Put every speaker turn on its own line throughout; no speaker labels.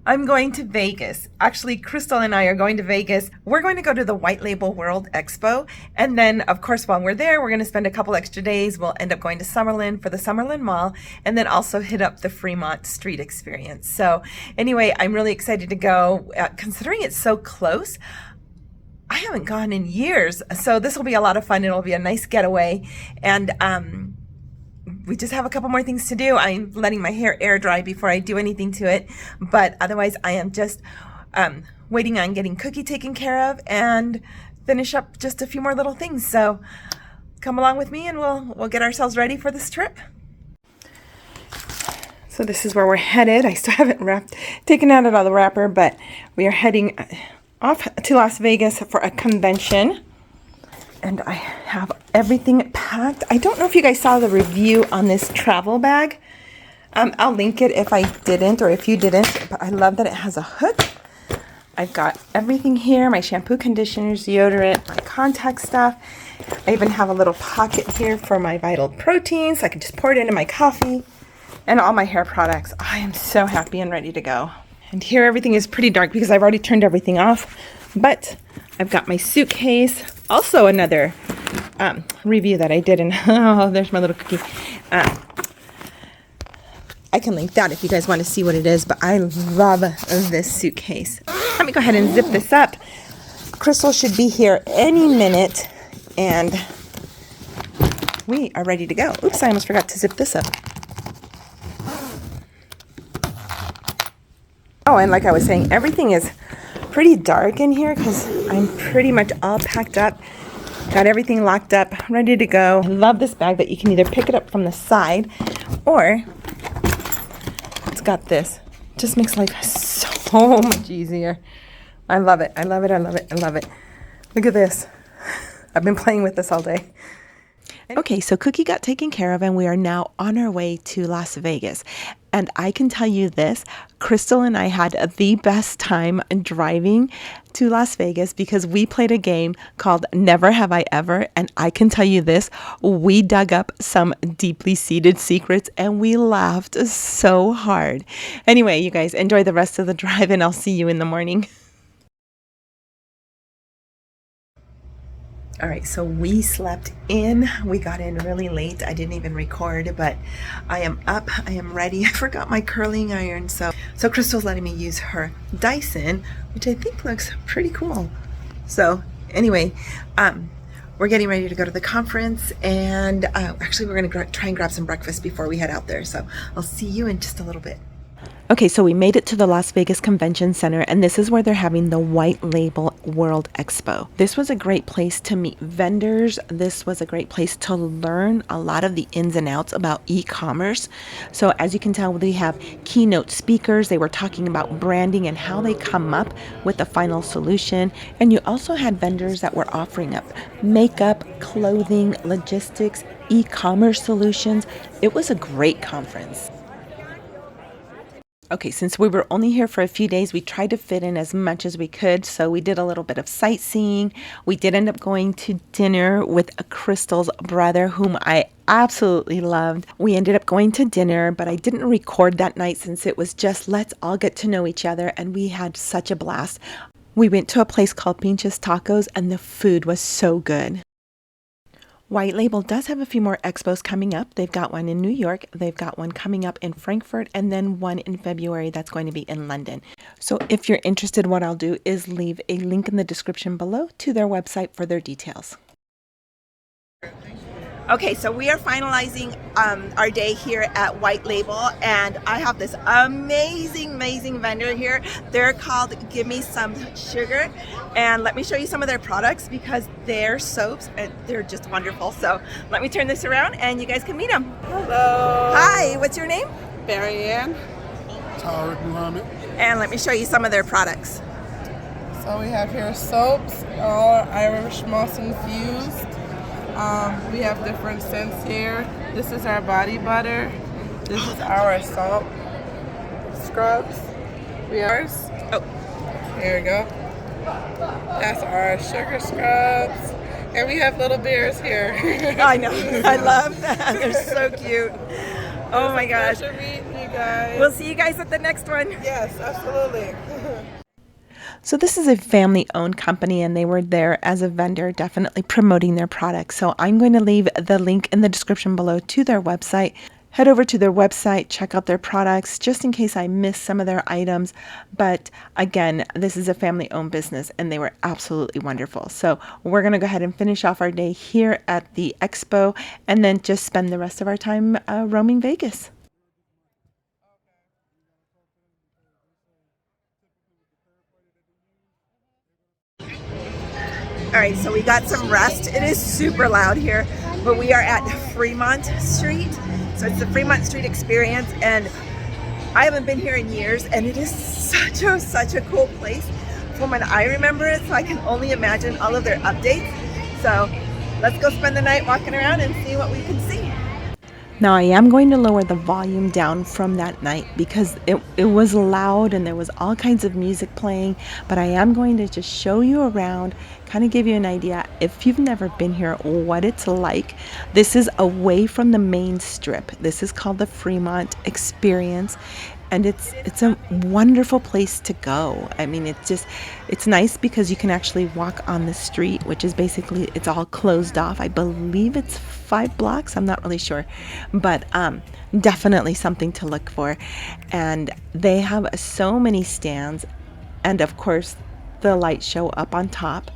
I'm going to Vegas. Actually, Crystal and I are going to Vegas. We're going to go to the White Label World Expo. And then, of course, while we're there, we're going to spend a couple extra days. We'll end up going to Summerlin for the Summerlin Mall and then also hit up the Freemont Street Experience. So anyway, I'm really excited to go. Considering it's so close, I haven't gone in years. So this will be a lot of fun. It'll be a nice getaway. And we just have a couple more things to do. I'm letting my hair air dry before I do anything to it. But otherwise, I am just waiting on getting Cookie taken care of and finish up just a few more little things. So come along with me and we'll get ourselves ready for this trip. So this is where we're headed. I still haven't taken out all the wrapper, but we are heading off to Las Vegas for a convention. And I have everything packed. I don't know if you guys saw the review on this travel bag. I'll link it if I didn't or if you didn't. But I love that it has a hook. I've got everything here. My shampoo, conditioners, deodorant, my contact stuff. I even have a little pocket here for my Vital Protein, so I can just pour it into my coffee. And all my hair products. I am so happy and ready to go. And here everything is pretty dark because I've already turned everything off. But I've got my suitcase. Also another review that I did. And oh, there's my little cookie. I can link that if you guys want to see what it is. But I love this suitcase. Let me go ahead and zip this up. Crystal should be here any minute. And we are ready to go. Oops, I almost forgot to zip this up. Oh, and like I was saying, everything is pretty dark in here because I'm pretty much all packed up. Got everything locked up, ready to go. I love this bag that you can either pick it up from the side or it's got this. Just makes life so much easier. I love it. I love it. I love it. I love it. Look at this. I've been playing with this all day. Okay, so Cookie got taken care of and we are now on our way to Las Vegas. And I can tell you this, Crystal and I had the best time driving to Las Vegas because we played a game called Never Have I Ever. And I can tell you this, we dug up some deeply seated secrets and we laughed so hard. Anyway, you guys enjoy the rest of the drive and I'll see you in the morning. All right, so we slept in. We got in really late. I didn't even record, but I am up. I am ready. I forgot my curling iron, so Crystal's letting me use her Dyson, which I think looks pretty cool. So anyway, we're getting ready to go to the conference, and actually we're going to try and grab some breakfast before we head out there. So I'll see you in just a little bit. Okay, so we made it to the Las Vegas Convention Center, and this is where they're having the White Label World Expo. This was a great place to meet vendors. This was a great place to learn a lot of the ins and outs about e-commerce. So as you can tell, we have keynote speakers. They were talking about branding and how they come up with the final solution. And you also had vendors that were offering up makeup, clothing, logistics, e-commerce solutions. It was a great conference. Okay, since we were only here for a few days, we tried to fit in as much as we could. So we did a little bit of sightseeing. We did end up going to dinner with Crystal's brother, whom I absolutely loved. We ended up going to dinner, but I didn't record that night since it was just let's all get to know each other, and we had such a blast. We went to a place called Pinch's Tacos, and the food was so good. White Label does have a few more expos coming up. They've got one in New York, they've got one coming up in Frankfurt, and then one in February that's going to be in London. So if you're interested, what I'll do is leave a link in the description below to their website for their details. Okay, so we are finalizing our day here at White Label, and I have this amazing vendor here. They're called Give Me Some Sugar, and let me show you some of their products because their soaps, they're just wonderful. So let me turn this around and you guys can meet them.
Hello.
Hi, what's your name?
Barry Ann.
Tariq Muhammad.
And let me show you some of their products.
So we have here soaps, all Irish moss infused. We have different scents here. This is our body butter. This is our salt scrubs. We have here we go. That's our sugar scrubs. And we have little bears here.
I know. I love that. They're so cute. Oh my gosh.
We you guys.
We'll see you guys at the next one.
Yes, absolutely.
So this is a family-owned company, and they were there as a vendor, definitely promoting their products. So I'm going to leave the link in the description below to their website. Head over to their website, check out their products, just in case I missed some of their items. But again, this is a family-owned business, and they were absolutely wonderful. So we're going to go ahead and finish off our day here at the Expo, and then just spend the rest of our time roaming Vegas. All right, so we got some rest. It is super loud here, but we are at Freemont Street. So it's the Freemont Street Experience, and I haven't been here in years, and it is such a cool place from when I remember it, so I can only imagine all of their updates. So let's go spend the night walking around and see what we can see. Now I am going to lower the volume down from that night because it was loud and there was all kinds of music playing, but I am going to just show you around, kind of give you an idea, if you've never been here, what it's like. This is away from the main strip. This is called the Freemont Experience, and it's a wonderful place to go. I mean, it's nice because you can actually walk on the street, which is basically, it's all closed off. I believe it's 5 blocks. I'm not really sure, but definitely something to look for. And they have so many stands, and of course the light show up on top.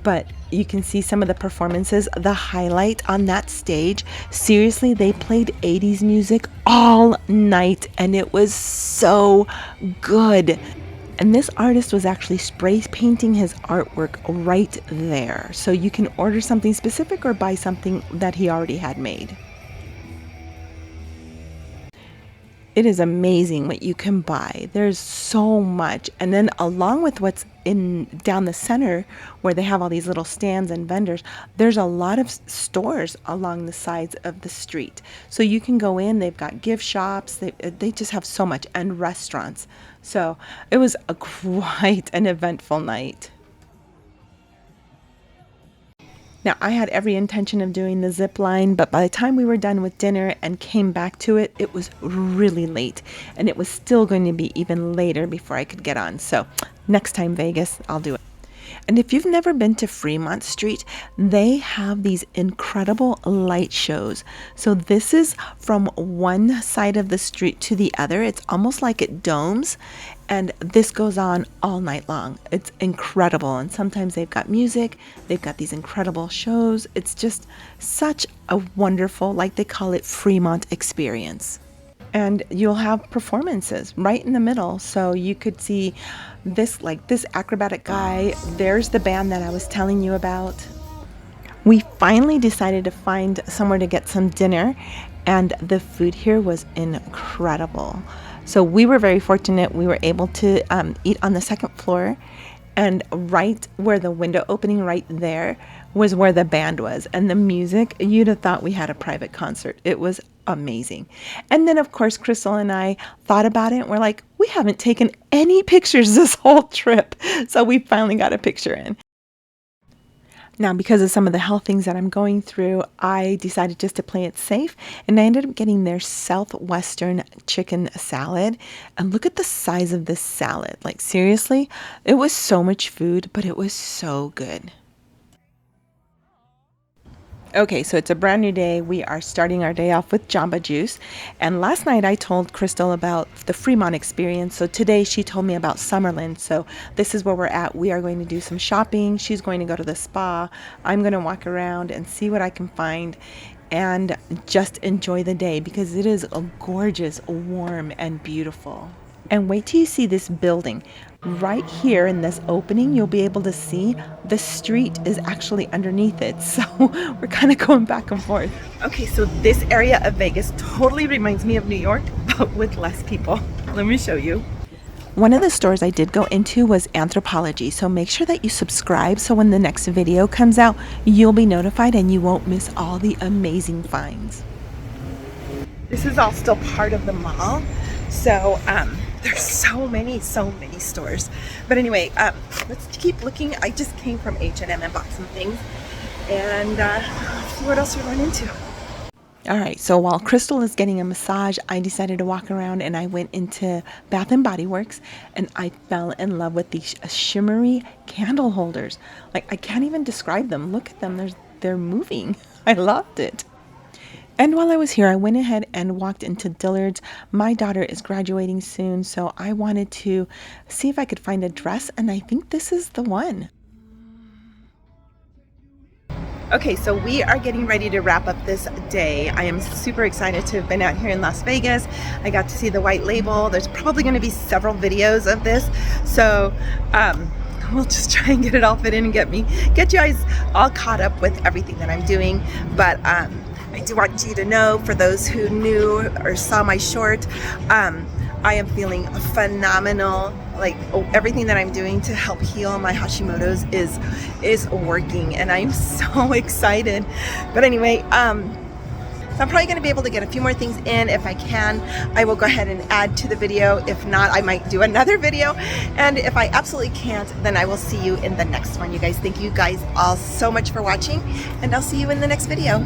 But you can see some of the performances. The highlight on that stage, seriously, they played 80s music all night, and it was so good. And this artist was actually spray painting his artwork right there. So you can order something specific or buy something that he already had made. It is amazing what you can buy. There's so much. And then along with what's down the center where they have all these little stands and vendors, there's a lot of stores along the sides of the street. So you can go in, they've got gift shops, they just have so much, and restaurants. So it was quite an eventful night. Now, I had every intention of doing the zip line, but by the time we were done with dinner and came back to it, it was really late, and it was still going to be even later before I could get on. So next time, Vegas, I'll do it. And if you've never been to Freemont Street, they have these incredible light shows. So this is from one side of the street to the other. It's almost like it domes, and this goes on all night long. It's incredible. And sometimes they've got music, they've got these incredible shows. It's just such a wonderful, like they call it, Freemont experience. And you'll have performances right in the middle, so you could see this acrobatic guy. There's the band that I was telling you about. We finally decided to find somewhere to get some dinner, and the food here was incredible. So we were very fortunate. We were able to eat on the second floor, and right where the window opening right there was where the band was, and the music, you'd have thought we had a private concert. It was amazing. And then of course Crystal and I thought about it, and we're like, we haven't taken any pictures this whole trip, so we finally got a picture in. Now, because of some of the health things that I'm going through, I decided just to play it safe, and I ended up getting their Southwestern chicken salad. And look at the size of this salad. Like, seriously, it was so much food, but it was so good. Okay, so it's a brand new day. We are starting our day off with Jamba Juice. And last night I told Crystal about the Fremont experience. So today she told me about Summerlin. So this is where we're at. We are going to do some shopping. She's going to go to the spa. I'm going to walk around and see what I can find and just enjoy the day because it is gorgeous, warm, and beautiful. And wait till you see this building. Right here in this opening, you'll be able to see the street is actually underneath it. So we're kind of going back and forth. Okay, so this area of Vegas totally reminds me of New York, but with less people. Let me show you. One of the stores I did go into was Anthropology, so make sure that you subscribe so when the next video comes out, you'll be notified and you won't miss all the amazing finds. This is all still part of the mall, so there's so many stores. But anyway, let's keep looking. I just came from H&M and bought some things, and see what else we run into. All right, so while Crystal is getting a massage, I decided to walk around and I went into Bath and Body Works and I fell in love with these shimmery candle holders. Like, I can't even describe them. Look at them, they're moving. I loved it. And while I was here, I went ahead and walked into Dillard's. My daughter is graduating soon, so I wanted to see if I could find a dress, and I think this is the one. Okay, so we are getting ready to wrap up this day. I am super excited to have been out here in Las Vegas. I got to see the white label. There's probably going to be several videos of this, so we'll just try and get it all fit in and get you guys all caught up with everything that I'm doing. But I do want you to know, for those who knew or saw my short, I am feeling phenomenal. Like, everything that I'm doing to help heal my Hashimoto's is working, and I'm so excited. But anyway, so I'm probably going to be able to get a few more things in. If I can, I will go ahead and add to the video. If not, I might do another video. And if I absolutely can't, then I will see you in the next one. You guys, thank you guys all so much for watching, and I'll see you in the next video.